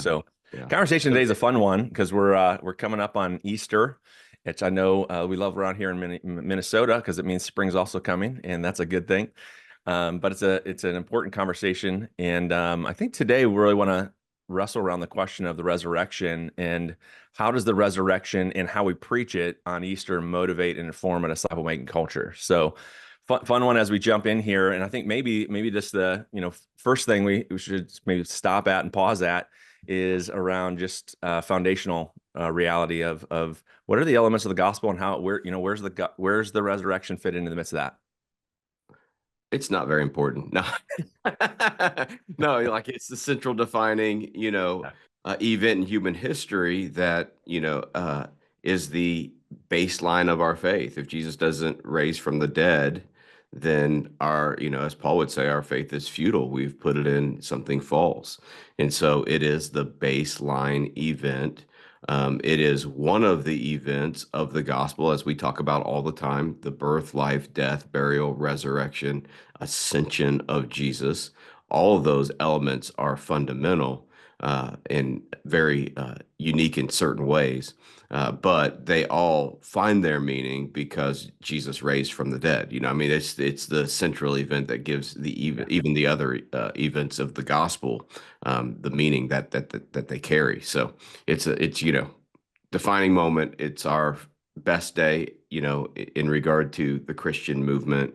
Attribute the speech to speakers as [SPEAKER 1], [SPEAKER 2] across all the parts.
[SPEAKER 1] So,
[SPEAKER 2] Yeah.
[SPEAKER 1] conversation
[SPEAKER 2] So,
[SPEAKER 1] today is a fun one because we're coming up on Easter, which I know we love around here in Minnesota because it means spring's also coming, and that's a good thing. But it's an important conversation, and I think today we really want to wrestle around the question of the resurrection and how does the resurrection and how we preach it on Easter motivate and inform a disciple making culture. So fun one as we jump in here, and I think maybe just the first thing we should maybe stop at and pause at is around just foundational reality of what are the elements of the gospel and how where's the resurrection fit into the midst of that.
[SPEAKER 2] it's not very important. No, no, like it's the central defining, event in human history that, is the baseline of our faith. If Jesus doesn't raise from the dead, then as Paul would say, our faith is futile. We've put it in something false. And so it is the baseline event. It is one of the events of the gospel, as we talk about all the time, the birth, life, death, burial, resurrection, ascension of Jesus. All of those elements are fundamental and very unique in certain ways, but they all find their meaning because Jesus raised from the dead. I mean, it's the central event that gives even the other events of the gospel the meaning that they carry. So it's defining moment. It's our best day, in regard to the Christian movement.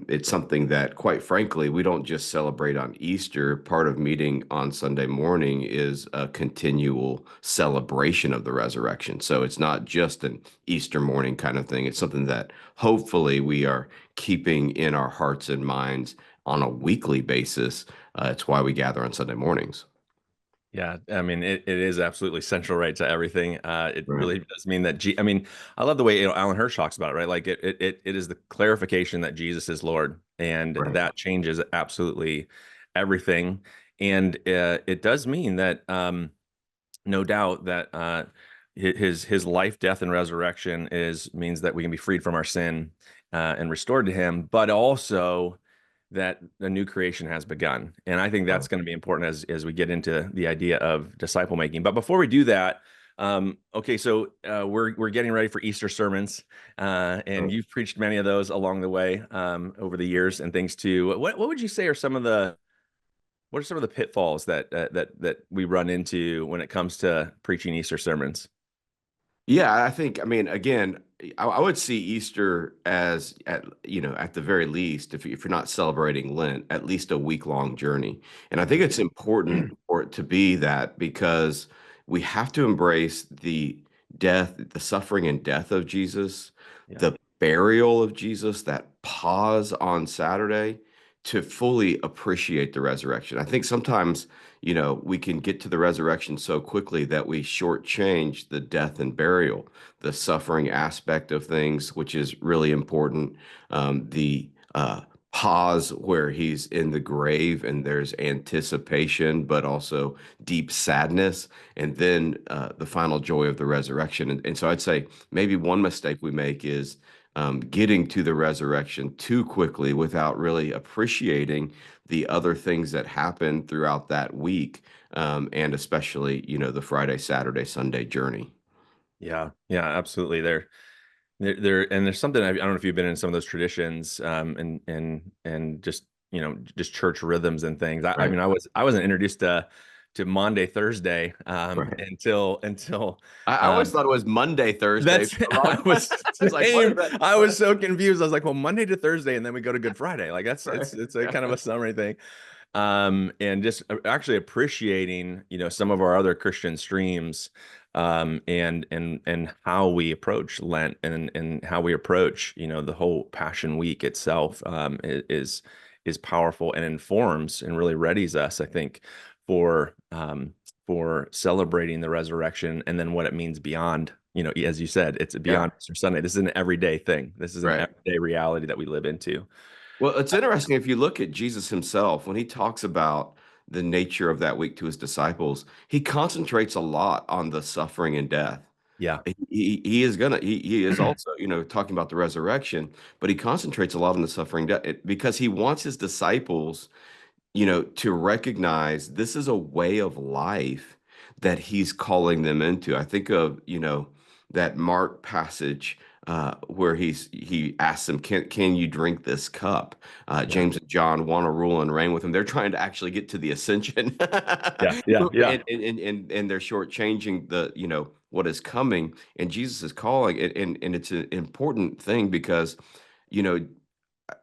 [SPEAKER 2] It's something that, quite frankly, we don't just celebrate on Easter. Part of meeting on Sunday morning is a continual celebration of the resurrection. So it's not just an Easter morning kind of thing. It's something that hopefully we are keeping in our hearts and minds on a weekly basis. It's why we gather on Sunday mornings.
[SPEAKER 1] Yeah, I mean it is absolutely central, right, to everything. It
[SPEAKER 2] Right.
[SPEAKER 1] really does mean that I mean, I love the way Alan Hirsch talks about it, right? Like it is the clarification that Jesus is Lord, and
[SPEAKER 2] Right.
[SPEAKER 1] that changes absolutely everything. And it does mean that no doubt that his life, death, and resurrection is means that we can be freed from our sin and restored to Him, but also that the new creation has begun. And I think that's going to be important as we get into the idea of disciple making. But before we do that, okay, so we're getting ready for Easter sermons, and
[SPEAKER 2] Right.
[SPEAKER 1] you've preached many of those along the way over the years and things too. What would you say are some of the what are some of the pitfalls that we run into when it comes to preaching Easter sermons?
[SPEAKER 2] Yeah, I mean, again, I would see Easter as at the very least, if you're not celebrating Lent, at least a week-long journey. And I think it's important for it to be that because we have to embrace the death, the suffering and death of Jesus,
[SPEAKER 1] Yeah.
[SPEAKER 2] the burial of Jesus, that pause on Saturday to fully appreciate the resurrection. I think sometimes we can get to the resurrection so quickly that we shortchange the death and burial, the suffering aspect of things, which is really important. The pause where he's in the grave and there's anticipation, but also deep sadness, and then the final joy of the resurrection. And so I'd say maybe one mistake we make is getting to the resurrection too quickly without really appreciating the other things that happen throughout that week, and especially, the Friday, Saturday, Sunday journey.
[SPEAKER 1] Yeah, yeah, absolutely. And there's something I don't know if you've been in some of those traditions, and just just church rhythms and things. I
[SPEAKER 2] Right,
[SPEAKER 1] mean, I wasn't introduced to Monday, Thursday,
[SPEAKER 2] right.
[SPEAKER 1] until
[SPEAKER 2] I always
[SPEAKER 1] um,
[SPEAKER 2] thought it was Monday, Thursday
[SPEAKER 1] that's
[SPEAKER 2] for a
[SPEAKER 1] I
[SPEAKER 2] long.
[SPEAKER 1] was
[SPEAKER 2] I was like, what is
[SPEAKER 1] same.
[SPEAKER 2] that?
[SPEAKER 1] I
[SPEAKER 2] What?
[SPEAKER 1] was so confused. I was like, well, Monday to Thursday, and then we go to Good Friday. Like that's
[SPEAKER 2] Right.
[SPEAKER 1] it's a kind of a summary thing. And just actually appreciating, some of our other Christian streams, and how we approach Lent and how we approach, the whole Passion Week itself, is powerful and informs and really readies us, I think, for for celebrating the resurrection and then what it means beyond. As you said, it's
[SPEAKER 2] Yeah,
[SPEAKER 1] beyond Easter Sunday. This is an everyday thing. This is an
[SPEAKER 2] right.
[SPEAKER 1] everyday reality that we live into.
[SPEAKER 2] Well, it's interesting if you look at Jesus himself, when he talks about the nature of that week to his disciples, he concentrates a lot on the suffering and death.
[SPEAKER 1] Yeah.
[SPEAKER 2] He is gonna he is also talking about the resurrection, but he concentrates a lot on the suffering death because he wants his disciples to recognize this is a way of life that he's calling them into. I think of, that Mark passage where he asks them, can you drink this cup?
[SPEAKER 1] Yeah.
[SPEAKER 2] James and John want to rule and reign with him. They're trying to actually get to the ascension.
[SPEAKER 1] Yeah. Yeah. Yeah.
[SPEAKER 2] And they're shortchanging what is coming. And Jesus is calling, and it's an important thing because, you know,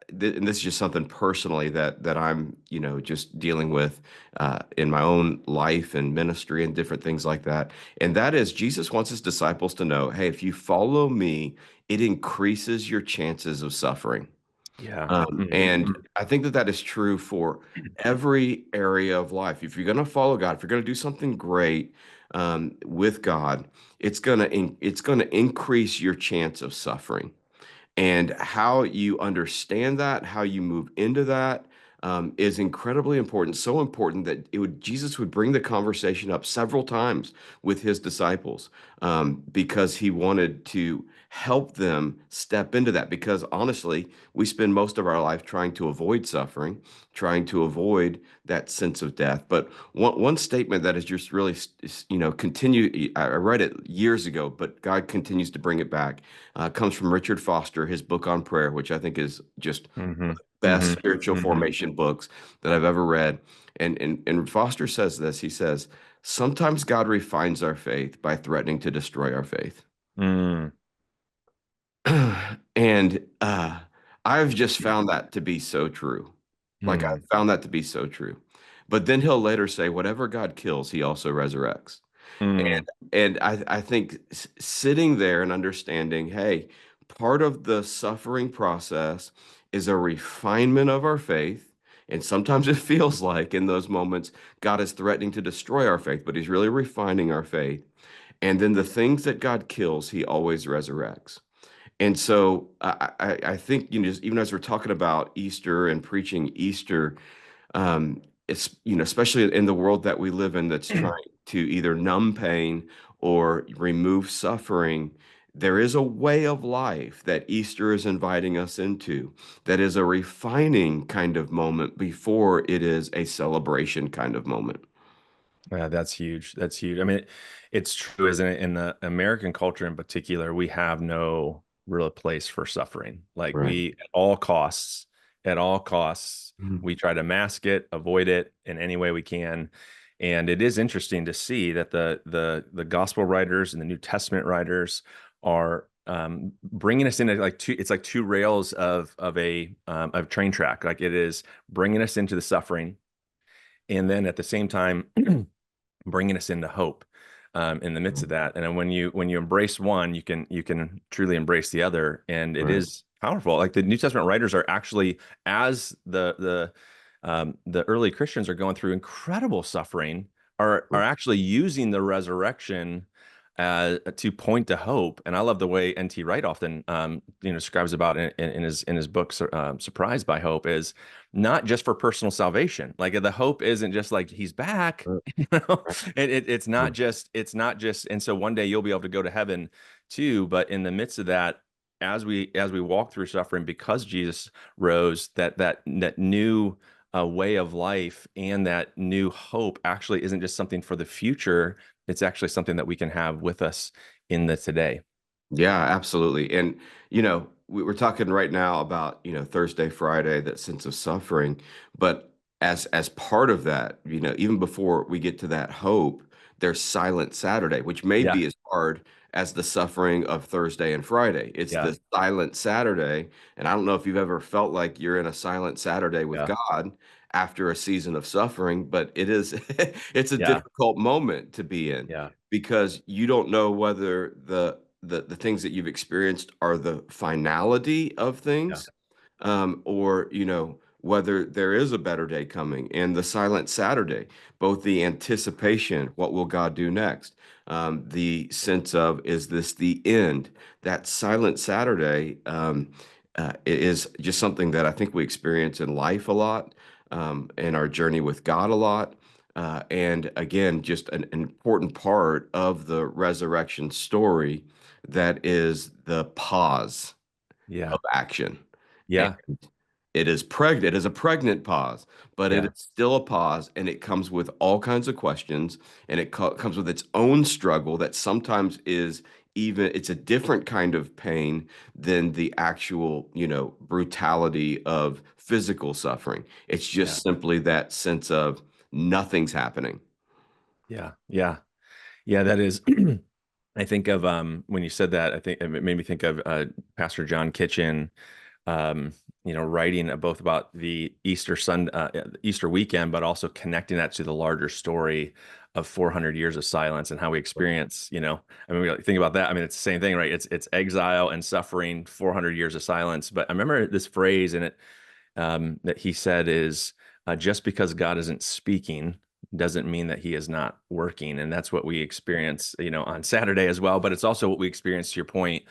[SPEAKER 2] and this is just something personally that I'm, just dealing with in my own life and ministry and different things like that. And that is Jesus wants his disciples to know, hey, if you follow me, it increases your chances of suffering.
[SPEAKER 1] Yeah.
[SPEAKER 2] And I think that that is true for every area of life. If you're going to follow God, if you're going to do something great with God, it's going to increase your chance of suffering. And how you understand that, how you move into that, is incredibly important. So important that Jesus would bring the conversation up several times with his disciples, because he wanted to help them step into that. Because honestly, we spend most of our life trying to avoid suffering, trying to avoid that sense of death. But one statement that is just really, continue. I read it years ago, but God continues to bring it back. Comes from Richard Foster, his book on prayer, which I think is just
[SPEAKER 1] Hmm.
[SPEAKER 2] best
[SPEAKER 1] Hmm.
[SPEAKER 2] spiritual
[SPEAKER 1] Hmm.
[SPEAKER 2] formation books that I've ever read. And Foster says this. He says, sometimes God refines our faith by threatening to destroy our faith.
[SPEAKER 1] Mm.
[SPEAKER 2] And I've just found that to be so true. Like I
[SPEAKER 1] Mm.
[SPEAKER 2] found that to be so true. But then he'll later say, whatever God kills, he also resurrects.
[SPEAKER 1] Mm.
[SPEAKER 2] And I think sitting there and understanding, hey, part of the suffering process is a refinement of our faith. And sometimes it feels like in those moments, God is threatening to destroy our faith, but he's really refining our faith. And then the things that God kills, he always resurrects. And so I think, just even as we're talking about Easter and preaching Easter, it's, especially in the world that we live in that's trying to either numb pain or remove suffering, there is a way of life that Easter is inviting us into that is a refining kind of moment before it is a celebration kind of moment.
[SPEAKER 1] Yeah, that's huge. That's huge. I mean, it's true, isn't it? In the American culture in particular, we have no real place for suffering. Like
[SPEAKER 2] Right.
[SPEAKER 1] at all costs,
[SPEAKER 2] Mhm.
[SPEAKER 1] we try to mask it, avoid it in any way we can. And it is interesting to see that the gospel writers and the New Testament writers are bringing us into like two. It's like two rails of a train track. Like it is bringing us into the suffering, and then at the same time bringing us into hope in the midst of that. And then when you embrace one, you can truly embrace the other, and it
[SPEAKER 2] Right.
[SPEAKER 1] is powerful. Like the New Testament writers are actually, as the early Christians are going through incredible suffering, are actually using the resurrection to point to hope. And I love the way N.T. Wright often describes about in his book Surprised by Hope, is not just for personal salvation. Like the hope isn't just like he's back.
[SPEAKER 2] Right.
[SPEAKER 1] You know,
[SPEAKER 2] Right.
[SPEAKER 1] it's not just, and so one day you'll be able to go to heaven too. But in the midst of that, as we walk through suffering, because Jesus rose, that new way of life and that new hope actually isn't just something for the future. It's actually something that we can have with us in the today.
[SPEAKER 2] Yeah, absolutely. And, we're talking right now about, Thursday, Friday, that sense of suffering. But as part of that, even before we get to that hope, there's Silent Saturday, which may
[SPEAKER 1] Yeah,
[SPEAKER 2] be as hard as the suffering of Thursday and Friday. It's
[SPEAKER 1] yeah,
[SPEAKER 2] the Silent Saturday. And I don't know if you've ever felt like you're in a Silent Saturday with
[SPEAKER 1] yeah,
[SPEAKER 2] God after a season of suffering, but it is it's a
[SPEAKER 1] yeah,
[SPEAKER 2] difficult moment to be in
[SPEAKER 1] yeah,
[SPEAKER 2] because you don't know whether the things that you've experienced are the finality of
[SPEAKER 1] yeah,
[SPEAKER 2] things, or whether there is a better day coming. And the Silent Saturday, both the anticipation, what will God do next, the sense of, is this the end? That Silent Saturday, is just something that I think we experience in life a lot, in our journey with God a lot. And again, just an important part of the resurrection story, that is the pause
[SPEAKER 1] yeah,
[SPEAKER 2] of action. And
[SPEAKER 1] yeah.
[SPEAKER 2] It is pregnant. It is a pregnant pause, but it
[SPEAKER 1] Yeah.
[SPEAKER 2] is still a pause, and it comes with all kinds of questions, and it comes with its own struggle that sometimes is even it's a different kind of pain than the actual, brutality of physical suffering. It's
[SPEAKER 1] Yeah.
[SPEAKER 2] just simply that sense of nothing's happening.
[SPEAKER 1] Yeah. Yeah. Yeah. That is. I think of when you said that, I think it made me think of Pastor John Kitchen, um, writing both about the Easter weekend, but also connecting that to the larger story of 400 years of silence and how we experience, I mean, we think about that. I mean, it's the same thing, right? It's exile and suffering, 400 years of silence. But I remember this phrase in it that he said is just because God isn't speaking doesn't mean that he is not working. And that's what we experience, on Saturday as well. But it's also what we experience, to your point,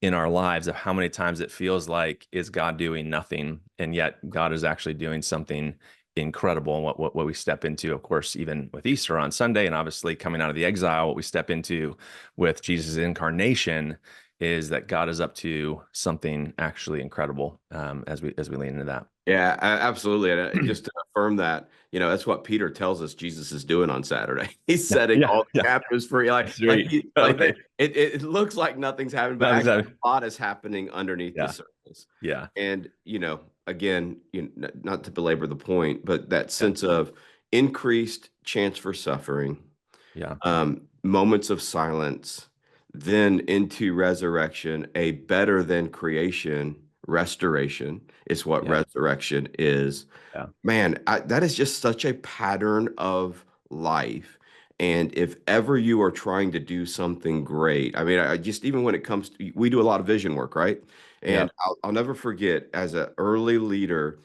[SPEAKER 1] in our lives of how many times it feels like, is God doing nothing? And yet God is actually doing something incredible. And what we step into, of course, even with Easter on Sunday, and obviously coming out of the exile, what we step into with Jesus' incarnation is that God is up to something actually incredible, as we lean into that.
[SPEAKER 2] Yeah, absolutely. And just to affirm that, that's what Peter tells us Jesus is doing on Saturday. He's
[SPEAKER 1] Yeah,
[SPEAKER 2] setting
[SPEAKER 1] yeah,
[SPEAKER 2] all the
[SPEAKER 1] yeah.
[SPEAKER 2] captives free. Like,
[SPEAKER 1] Sweet.
[SPEAKER 2] it looks like nothing's happening, but
[SPEAKER 1] No,
[SPEAKER 2] actually
[SPEAKER 1] exactly.
[SPEAKER 2] a lot is happening underneath the
[SPEAKER 1] Yeah,
[SPEAKER 2] surface.
[SPEAKER 1] yeah,
[SPEAKER 2] And, again, not to belabor the point, but that
[SPEAKER 1] yeah,
[SPEAKER 2] sense of increased chance for suffering,
[SPEAKER 1] yeah,
[SPEAKER 2] moments of silence, then into resurrection, a better than creation restoration is what
[SPEAKER 1] yeah,
[SPEAKER 2] resurrection is.
[SPEAKER 1] yeah,
[SPEAKER 2] Man, that is just such a pattern of life. And if ever you are trying to do something great, I mean, I just even when it comes to, we do a lot of vision work, right?
[SPEAKER 1] yeah,
[SPEAKER 2] And I'll never forget as an early leader,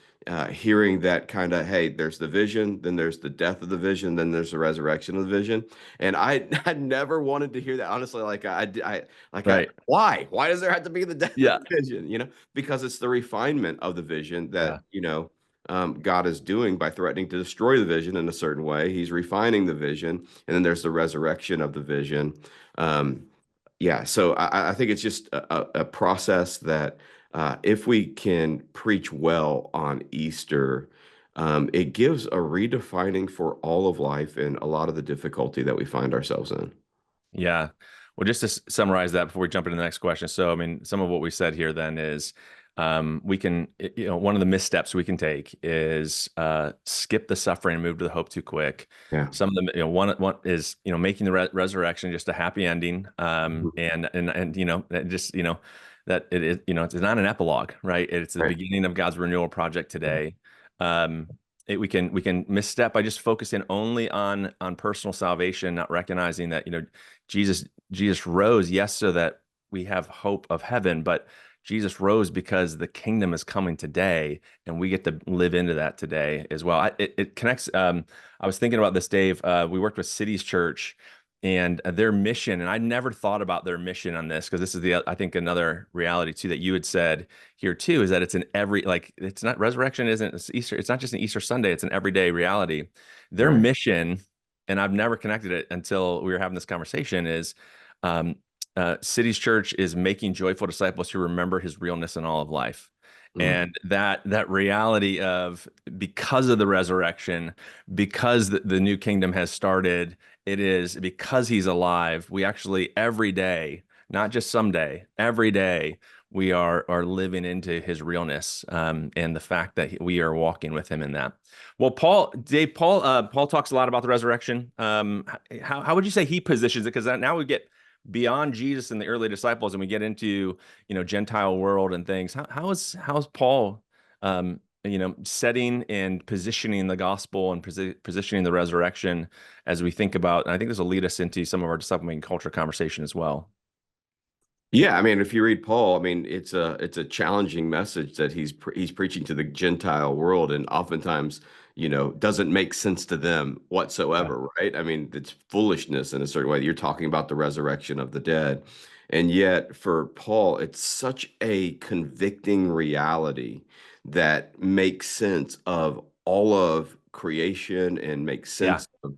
[SPEAKER 2] hearing that kind of, hey, there's the vision, then there's the death of the vision, then there's the resurrection of the vision. And I, I never wanted to hear that. Honestly,
[SPEAKER 1] right.
[SPEAKER 2] why does there have to be the death of
[SPEAKER 1] Yeah,
[SPEAKER 2] the vision? Because it's the refinement of the vision
[SPEAKER 1] yeah,
[SPEAKER 2] that, God is doing by threatening to destroy the vision in a certain way. He's refining the vision, and then there's the resurrection of the vision. Um, yeah, so I think it's just a process that if we can preach well on Easter, it gives a redefining for all of life and a lot of the difficulty that we find ourselves in.
[SPEAKER 1] yeah. Well, just to summarize that before we jump into the next question. So, I mean, some of what we said here then is we can, one of the missteps we can take is skip the suffering and move to the hope too quick.
[SPEAKER 2] Yeah.
[SPEAKER 1] Some of them, one is, making the resurrection just a happy ending. And that just, that it is, it's not an epilogue, right? It's the
[SPEAKER 2] Right.
[SPEAKER 1] beginning of God's renewal project today. Um, we can misstep by just focusing only on personal salvation, not recognizing that, Jesus rose, yes, so that we have hope of heaven, but Jesus rose because the kingdom is coming today, and we get to live into that today as well. It connects. I was thinking about this, Dave. We worked with Cities Church and their mission, and I never thought about their mission on this because this is I think another reality too that you had said here too is that it's an every like it's not resurrection isn't it's Easter. It's not just an Easter Sunday. It's an everyday reality. Their
[SPEAKER 2] Right.
[SPEAKER 1] mission, and I've never connected it until we were having this conversation, is um, City's Church is making joyful disciples who remember his realness in all of life.
[SPEAKER 2] Mm.
[SPEAKER 1] And that reality of because of the resurrection, because the new kingdom has started, it is because he's alive. We actually every day, not just someday, every day, we are living into his realness, and the fact that we are walking with him in that. Well, Paul talks a lot about the resurrection. How would you say he positions it? Because now we get beyond Jesus and the early disciples, and we get into Gentile world and things. How is Paul setting and positioning the gospel and positioning the resurrection as we think about? And I think this will lead us into some of our disciple making culture conversation as well.
[SPEAKER 2] Yeah, I mean, if you read Paul, I mean, it's a challenging message that he's preaching to the Gentile world, and oftentimes, doesn't make sense to them
[SPEAKER 1] Yeah,
[SPEAKER 2] whatsoever, right? I mean, it's foolishness in a certain way. You're talking about the resurrection of the dead, and yet for Paul, it's such a convicting reality that makes sense of all of creation and makes
[SPEAKER 1] yeah,
[SPEAKER 2] sense of,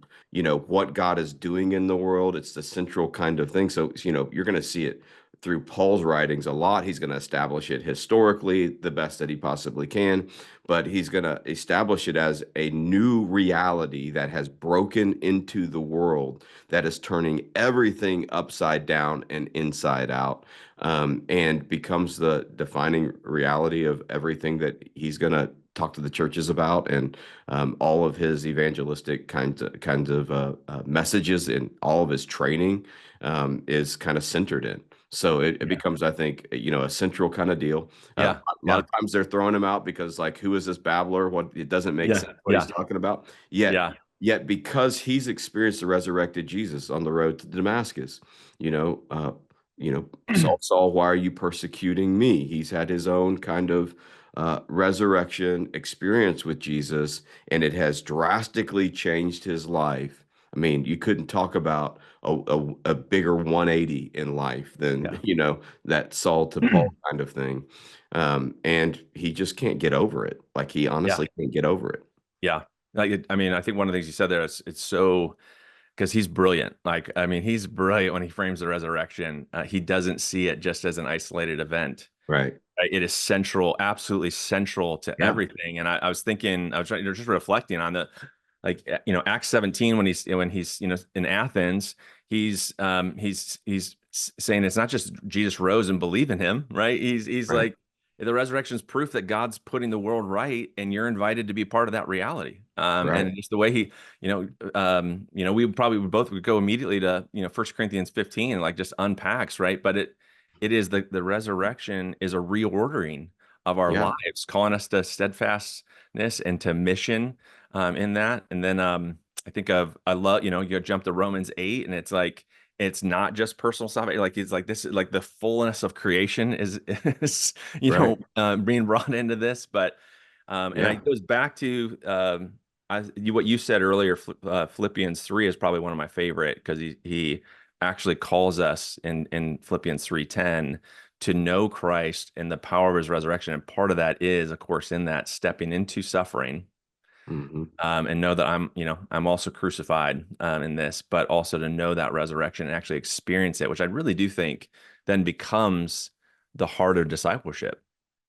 [SPEAKER 2] what God is doing in the world. It's the central kind of thing. So, you're going to see it through Paul's writings a lot. He's going to establish it historically the best that he possibly can, but he's going to establish it as a new reality that has broken into the world, that is turning everything upside down and inside out, and becomes the defining reality of everything that he's going to talk to the churches about, and all of his evangelistic kinds of messages and all of his training is kind of centered in. So it
[SPEAKER 1] Yeah.
[SPEAKER 2] becomes, I think, a central kind of deal.
[SPEAKER 1] Yeah.
[SPEAKER 2] A lot
[SPEAKER 1] Yeah.
[SPEAKER 2] of times they're throwing him out because, like, who is this babbler? What, it doesn't make
[SPEAKER 1] Yeah.
[SPEAKER 2] sense what he's
[SPEAKER 1] Yeah.
[SPEAKER 2] talking about. Yet,
[SPEAKER 1] Yeah.
[SPEAKER 2] yet because he's experienced the resurrected Jesus on the road to Damascus, you know, uh, Saul, Saul, why are you persecuting me? He's had his own kind of resurrection experience with Jesus, and it has drastically changed his life. I mean, you couldn't talk about a bigger 180 in life than,
[SPEAKER 1] Yeah.
[SPEAKER 2] that Saul to Paul kind of thing. And he just can't get over it. Like, he
[SPEAKER 1] Yeah.
[SPEAKER 2] honestly can't get over it.
[SPEAKER 1] Yeah. I mean, I think one of the things you said there is it's so because he's brilliant. Like, I mean, he's brilliant when he frames the resurrection. He doesn't see it just as an isolated event.
[SPEAKER 2] Right.
[SPEAKER 1] It is central, absolutely central to
[SPEAKER 2] Yeah.
[SPEAKER 1] everything. And I was thinking, I was just reflecting on the, like, Acts 17 when he's in Athens, he's saying it's not just Jesus rose and believe in him, right? He's
[SPEAKER 2] Right.
[SPEAKER 1] like the resurrection is proof that God's putting the world right, and you're invited to be part of that reality.
[SPEAKER 2] Right.
[SPEAKER 1] And just the way he, we probably would go immediately to 1 Corinthians 15 and like just unpacks, right? But it is the resurrection is a reordering of our
[SPEAKER 2] Yeah.
[SPEAKER 1] lives, calling us to steadfastness and to mission in that. And then I love, you jump to Romans 8, and it's like it's not just personal stuff. Like it's like this is like the fullness of creation is
[SPEAKER 2] Right.
[SPEAKER 1] being brought into this. But and
[SPEAKER 2] Yeah.
[SPEAKER 1] it goes back to what you said earlier. Philippians 3 is probably one of my favorite because he actually calls us in Philippians 3:10 to know Christ and the power of his resurrection. And part of that is, of course, in that stepping into suffering,
[SPEAKER 2] Hmm.
[SPEAKER 1] and know that I'm also crucified in this, but also to know that resurrection and actually experience it, which I really do think then becomes the heart of discipleship,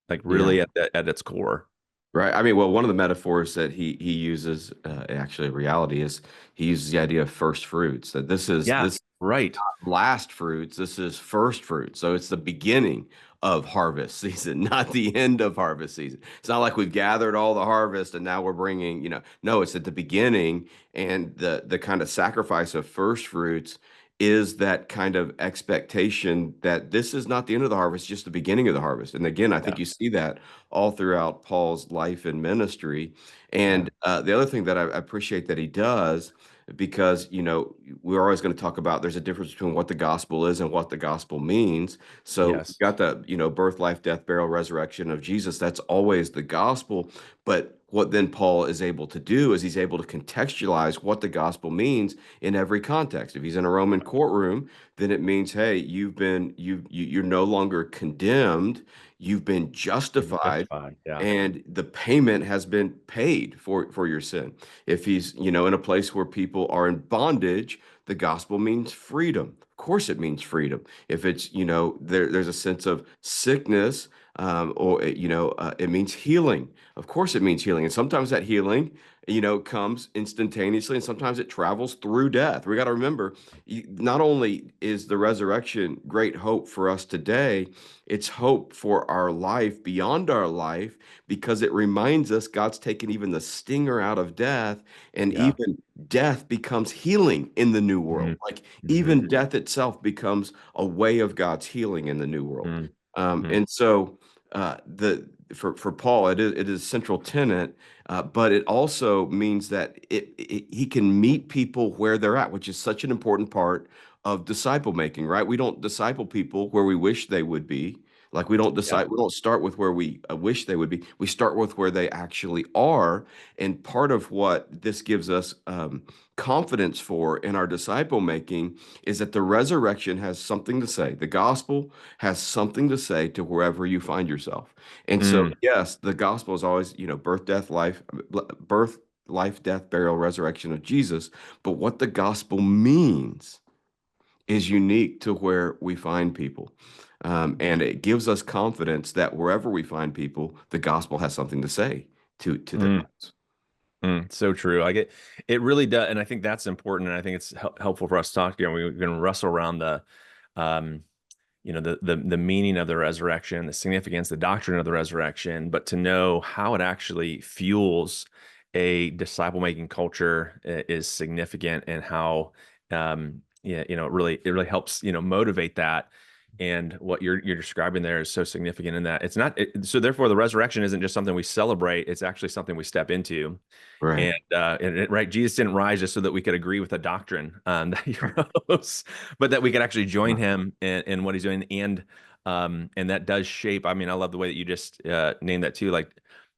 [SPEAKER 1] like
[SPEAKER 2] Yeah.
[SPEAKER 1] really at its core.
[SPEAKER 2] Right. I mean, well, one of the metaphors that he uses, actually, reality is, he uses the idea of first fruits. That
[SPEAKER 1] Yeah,
[SPEAKER 2] this
[SPEAKER 1] right.
[SPEAKER 2] last fruits. This is first fruits. So it's the beginning of harvest season, not the end of harvest season. It's not like we've gathered all the harvest and now we're bringing, no, it's at the beginning. And the kind of sacrifice of first fruits is that kind of expectation that this is not the end of the harvest, just the beginning of the harvest. And again, I
[SPEAKER 1] Yeah,
[SPEAKER 2] think you see that all throughout Paul's life and ministry.
[SPEAKER 1] yeah,
[SPEAKER 2] And the other thing that I appreciate that he does, because we're always going to talk about, there's a difference between what the gospel is and what the gospel means. So you
[SPEAKER 1] yes,
[SPEAKER 2] got the birth, life, death, burial, resurrection of Jesus. That's always the gospel. But what then Paul is able to do is he's able to contextualize what the gospel means in every context. If he's in a Roman courtroom, then it means, hey, you're no longer condemned, you've been
[SPEAKER 1] you've been
[SPEAKER 2] justified,
[SPEAKER 1] justified. Yeah,
[SPEAKER 2] and the payment has been paid for your sin. If he's, in a place where people are in bondage, the gospel means freedom. Of course, it means freedom. If it's, there's a sense of sickness, or it means healing. Of course, it means healing, and sometimes that healing, comes instantaneously, and sometimes it travels through death. We got to remember, not only is the resurrection great hope for us today, it's hope for our life beyond our life, because it reminds us God's taken even the stinger out of death, and
[SPEAKER 1] yeah.
[SPEAKER 2] even death becomes healing in the new world.
[SPEAKER 1] Hmm.
[SPEAKER 2] Like,
[SPEAKER 1] Hmm.
[SPEAKER 2] even death itself becomes a way of God's healing in the new world.
[SPEAKER 1] Hmm. Hmm.
[SPEAKER 2] And so, the for Paul, it is a central tenet, but it also means that he can meet people where they're at, which is such an important part of disciple making, right? We don't disciple people where we wish they would be. Like, we don't
[SPEAKER 1] Yeah.
[SPEAKER 2] decide, we don't start with where we wish they would be. We start with where they actually are. And part of what this gives us confidence for in our disciple making is that the resurrection has something to say. The gospel has something to say to wherever you find yourself. And so,
[SPEAKER 1] Mm.
[SPEAKER 2] yes, the gospel is always, birth, death, life, birth, life, death, burial, resurrection of Jesus. But what the gospel means is unique to where we find people. And it gives us confidence that wherever we find people, the gospel has something to say to their
[SPEAKER 1] Mm,
[SPEAKER 2] lives.
[SPEAKER 1] so true. I get it really does, and I think that's important, and I think it's helpful for us to talk here. We can wrestle around um, the meaning of the resurrection, the significance, the doctrine of the resurrection, but to know how it actually fuels a disciple making culture is significant, and how yeah, it really helps motivate that. And what you're describing there is so significant in that it's not so therefore the resurrection isn't just something we celebrate, it's actually something we step into.
[SPEAKER 2] Right.
[SPEAKER 1] Right, Jesus didn't rise just so that we could agree with the doctrine that he rose, but that we could actually join him in what he's doing, and that does shape. I mean, I love the way that you just named that too. Like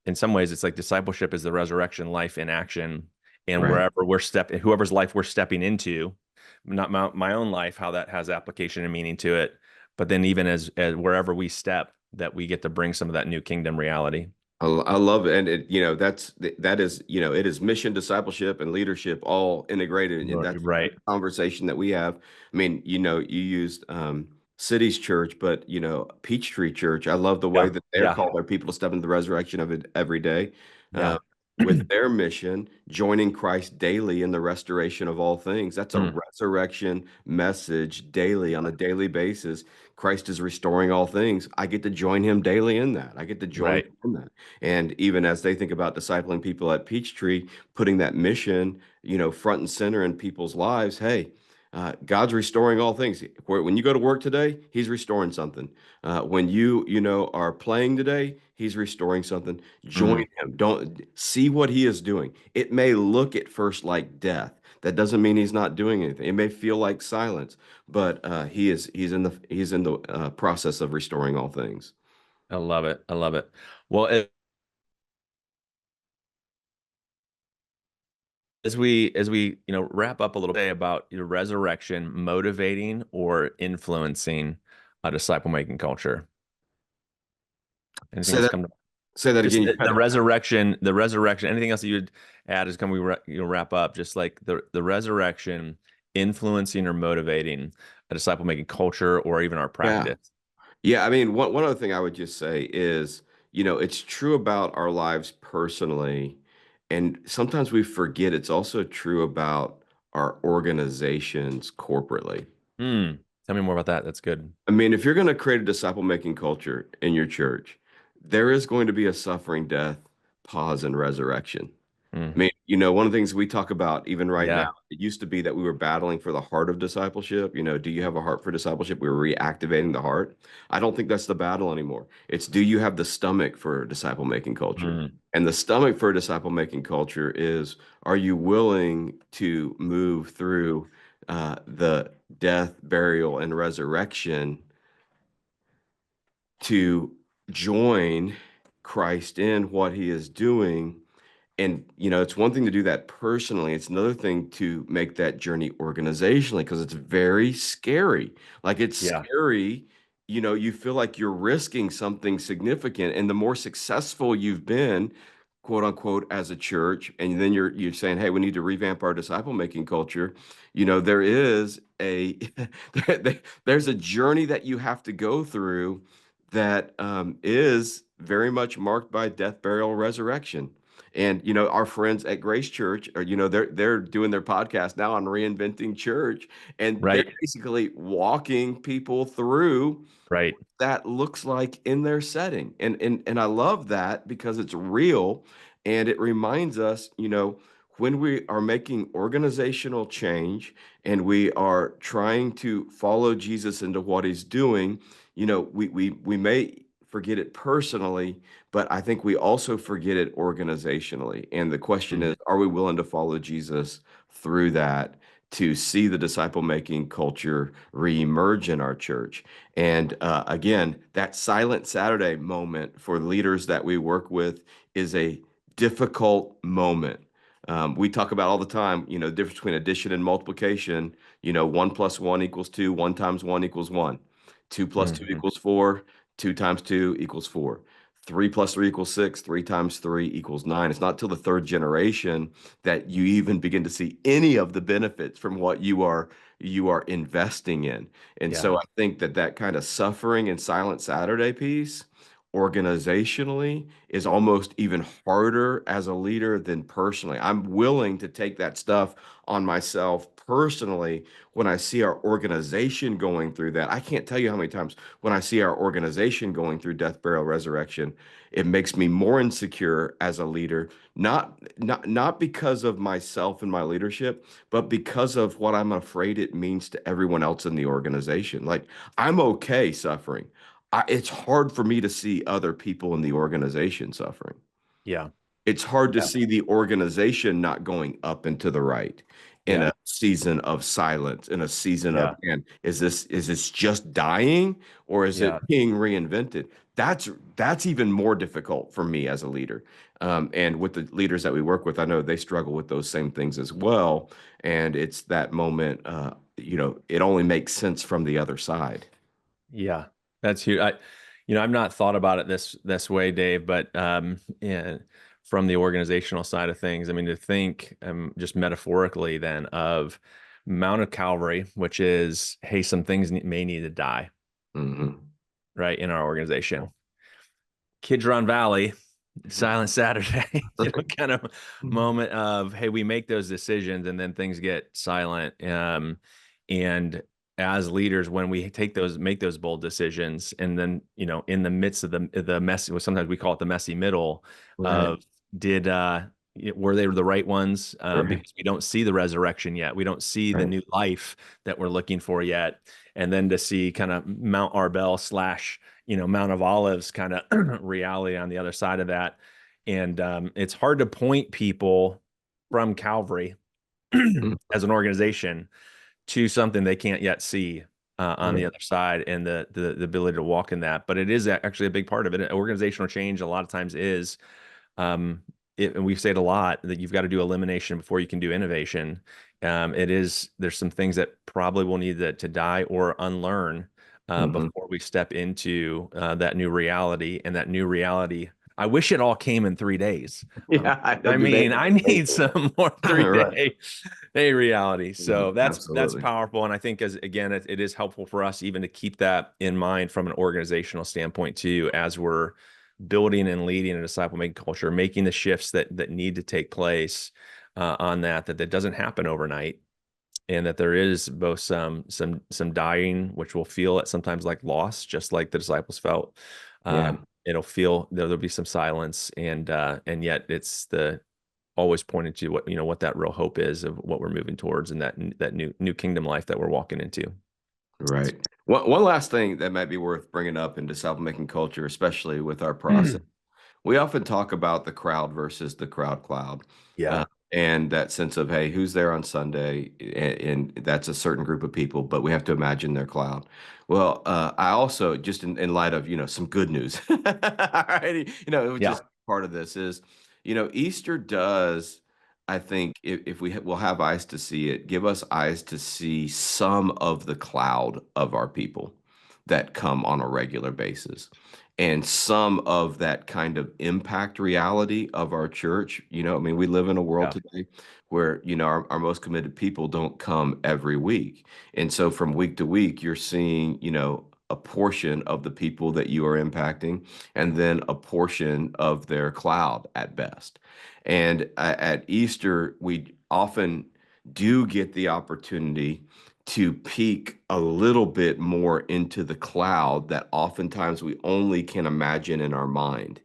[SPEAKER 1] in some ways, it's like discipleship is the resurrection life in action, and
[SPEAKER 2] Right.
[SPEAKER 1] wherever we're stepping, whoever's life we're stepping into, not my own life, how that has application and meaning to it, but then even as wherever we step, that we get to bring some of that new kingdom reality.
[SPEAKER 2] I love it, and that is it is mission, discipleship, and leadership all integrated, and that's
[SPEAKER 1] Right.
[SPEAKER 2] the conversation that we have. I mean, you used City's Church, but Peachtree Church. I love the way
[SPEAKER 1] Yeah.
[SPEAKER 2] that they're
[SPEAKER 1] Yeah.
[SPEAKER 2] called their people to step into the resurrection of it every day, uh,
[SPEAKER 1] Yeah.
[SPEAKER 2] with their mission, joining Christ daily in the restoration of all things. That's a
[SPEAKER 1] Mm.
[SPEAKER 2] resurrection message daily on a daily basis. Christ is restoring all things. I get to join him daily in that. I get to join
[SPEAKER 1] Right.
[SPEAKER 2] him in that. And even as they think about discipling people at Peachtree, putting that mission, front and center in people's lives, hey, God's restoring all things. When you go to work today, He's restoring something. When are playing today, He's restoring something. Join
[SPEAKER 1] Mm.
[SPEAKER 2] Him. Don't see what He is doing. It may look at first like death. That doesn't mean He's not doing anything. It may feel like silence, but He's in the process of restoring all things.
[SPEAKER 1] I love it. I love it. Well, as we wrap up a little bit about your resurrection motivating or influencing a disciple making culture. Anything
[SPEAKER 2] Say
[SPEAKER 1] else
[SPEAKER 2] that.
[SPEAKER 1] come to
[SPEAKER 2] Say that
[SPEAKER 1] just
[SPEAKER 2] again. You
[SPEAKER 1] the
[SPEAKER 2] cut out.
[SPEAKER 1] resurrection, anything else that you'd add is come wrap up, just like the resurrection influencing or motivating a disciple making culture or even our
[SPEAKER 2] Yeah.
[SPEAKER 1] practice.
[SPEAKER 2] Yeah, I mean, one other thing I would just say is, it's true about our lives personally, and sometimes we forget it's also true about our organizations corporately.
[SPEAKER 1] Hmm. Tell me more about that. That's good.
[SPEAKER 2] I mean, if you're going to create a disciple-making culture in your church, there is going to be a suffering, death, pause, and resurrection. I
[SPEAKER 1] Mm.
[SPEAKER 2] mean, one of the things we talk about even right now,
[SPEAKER 1] Yeah.
[SPEAKER 2] it used to be that we were battling for the heart of discipleship. Do you have a heart for discipleship? We were reactivating the heart. I don't think that's the battle anymore. It's do you have the stomach for disciple making culture?
[SPEAKER 1] Mm.
[SPEAKER 2] And the stomach for disciple making culture is are you willing to move through the death, burial, and resurrection to join Christ in what he is doing? And it's one thing to do that personally. It's another thing to make that journey organizationally because it's very scary. Like it's
[SPEAKER 1] Yeah.
[SPEAKER 2] scary, you feel like you're risking something significant. And the more successful you've been, quote unquote, as a church, and then you're saying, hey, we need to revamp our disciple making culture. There is a there's a journey that you have to go through that is very much marked by death, burial, resurrection. And our friends at Grace Church are, they're doing their podcast now on reinventing church, and they're
[SPEAKER 1] Right.
[SPEAKER 2] basically walking people through
[SPEAKER 1] Right.
[SPEAKER 2] that looks like in their setting. And I love that because it's real and it reminds us, when we are making organizational change and we are trying to follow Jesus into what he's doing, we may forget it personally, but I think we also forget it organizationally. And the question
[SPEAKER 1] Mm.
[SPEAKER 2] is, are we willing to follow Jesus through that to see the disciple making culture reemerge in our church? And again, that Silent Saturday moment for leaders that we work with is a difficult moment. We talk about all the time, the difference between addition and multiplication. 1 + 1 = 2, 1 times 1 = 1, 2 + 2
[SPEAKER 1] Mhm.
[SPEAKER 2] = 4, 2 times 2 = 4. 3 plus 3 equals 6, 3 times 3 equals 9. It's not till the third generation that you even begin to see any of the benefits from what you are investing in. And
[SPEAKER 1] Yeah.
[SPEAKER 2] so I think that that kind of suffering and Silent Saturday piece organizationally is almost even harder as a leader than personally. I'm willing to take that stuff on myself personally when I see our organization going through that. I can't tell you how many times when I see our organization going through death, burial, resurrection, it makes me more insecure as a leader, not because of myself and my leadership, but because of what I'm afraid it means to everyone else in the organization. Like, I'm okay suffering. It's hard for me to see other people in the organization suffering.
[SPEAKER 1] Yeah.
[SPEAKER 2] It's hard to
[SPEAKER 1] Yeah.
[SPEAKER 2] see the organization not going up and to the right in
[SPEAKER 1] Yeah.
[SPEAKER 2] a season of silence, in a season of,
[SPEAKER 1] Yeah.
[SPEAKER 2] man, is this just dying or is it
[SPEAKER 1] Yeah.
[SPEAKER 2] being reinvented? That's even more difficult for me as a leader. And with the leaders that we work with, I know they struggle with those same things as well. And it's that moment, it only makes sense from the other side.
[SPEAKER 1] Yeah, that's huge. I've not thought about it this way, Dave, but yeah, from the organizational side of things, I mean, to think just metaphorically then of Mount of Calvary, which is, hey, some things may need to die,
[SPEAKER 2] Hmm.
[SPEAKER 1] right, in our organization. Kidron Valley, Silent Saturday, kind of moment of, hey, we make those decisions and then things get silent. And as leaders, when we make those bold decisions, and then, in the midst of the messy, well, sometimes we call it the messy middle
[SPEAKER 2] Right,
[SPEAKER 1] of, did were they the right ones?
[SPEAKER 2] right,
[SPEAKER 1] Because we don't see the resurrection yet. We don't see the
[SPEAKER 2] right.
[SPEAKER 1] new life that we're looking for yet. And then to see kind of Mount Arbel slash Mount of Olives kind of reality on the other side of that. And it's hard to point people from Calvary
[SPEAKER 2] Mm,
[SPEAKER 1] as an organization to something they can't yet see on the
[SPEAKER 2] right.
[SPEAKER 1] other side, and the ability to walk in that. But it is actually a big part of it. Organizational change a lot of times is um, and we say it a lot, that you've got to do elimination before you can do innovation. There's some things that probably will need to die or unlearn
[SPEAKER 2] Mhm.
[SPEAKER 1] before we step into that new reality. And that new reality, I wish it all came in 3 days.
[SPEAKER 2] Yeah,
[SPEAKER 1] I
[SPEAKER 2] that'd be
[SPEAKER 1] mean,
[SPEAKER 2] amazing.
[SPEAKER 1] I need some more three
[SPEAKER 2] Right.
[SPEAKER 1] day reality.
[SPEAKER 2] Mhm.
[SPEAKER 1] So that's
[SPEAKER 2] Absolutely.
[SPEAKER 1] powerful. And I think, as again, it is helpful for us even to keep that in mind from an organizational standpoint too, as we're building and leading a disciple making culture, making the shifts that need to take place on that doesn't happen overnight, and that there is both some dying, which will feel at sometimes like loss, just like the disciples felt.
[SPEAKER 2] Yeah.
[SPEAKER 1] It'll feel there'll be some silence, and yet it's the always pointing to what that real hope is of what we're moving towards, and that new kingdom life that we're walking into.
[SPEAKER 2] Right. One last thing that might be worth bringing up in disciple making culture, especially with our process. We often talk about the crowd versus the crowd cloud, uh,
[SPEAKER 1] Yeah,
[SPEAKER 2] and that sense of, hey, who's there on Sunday? And that's a certain group of people, but we have to imagine their cloud. Well, I also, just in light of, some good news, all right, it was
[SPEAKER 1] yeah,
[SPEAKER 2] just part of this is, Easter does, I think, if will have eyes to see it, give us eyes to see some of the cloud of our people that come on a regular basis and some of that kind of impact reality of our church. I mean, we live in a world
[SPEAKER 1] yeah,
[SPEAKER 2] today where, our most committed people don't come every week. And so from week to week, you're seeing, a portion of the people that you are impacting, and then a portion of their cloud at best. And at Easter, we often do get the opportunity to peek a little bit more into the cloud that oftentimes we only can imagine in our mind.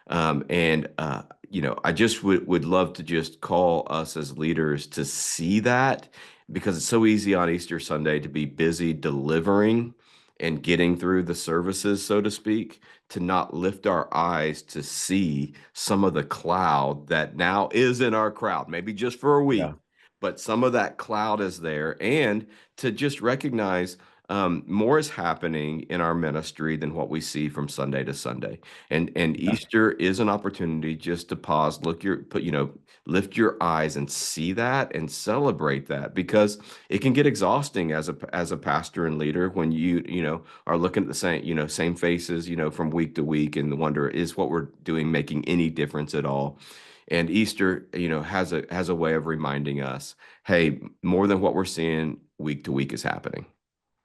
[SPEAKER 2] And I just would love to just call us as leaders to see that, because it's so easy on Easter Sunday to be busy delivering and getting through the services, so to speak, to not lift our eyes to see some of the cloud that now is in our crowd, maybe just for a
[SPEAKER 1] yeah,
[SPEAKER 2] week, but some of that cloud is there, and to just recognize more is happening in our ministry than what we see from Sunday to Sunday. And
[SPEAKER 1] yeah,
[SPEAKER 2] Easter is an opportunity just to pause, lift your eyes and see that and celebrate that, because it can get exhausting as a pastor and leader when you know are looking at the same faces from week to week, and wonder, is what we're doing making any difference at all? And Easter, has a way of reminding us, hey, more than what we're seeing week to week is happening.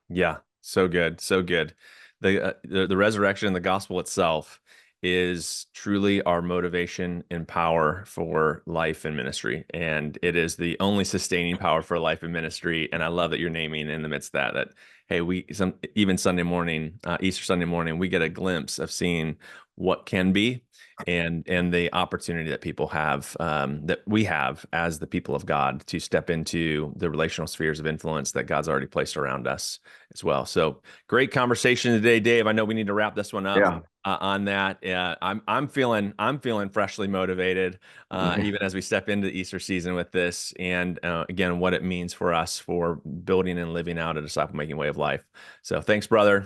[SPEAKER 1] Yeah, so good, so good. The resurrection and the gospel itself is truly our motivation and power for life and ministry, and it is the only sustaining power for life and ministry. And I love that you're naming in the midst of that hey, even Sunday morning, Easter Sunday morning, we get a glimpse of seeing what can be, and the opportunity that people have, that we have as the people of God, to step into the relational spheres of influence that God's already placed around us as well. So great conversation today, Dave. I know we need to wrap this one up.
[SPEAKER 2] Yeah.
[SPEAKER 1] On that, I'm feeling freshly motivated, even as we step into the Easter season with this, and again, what it means for us for building and living out a disciple making way of life. So thanks, brother.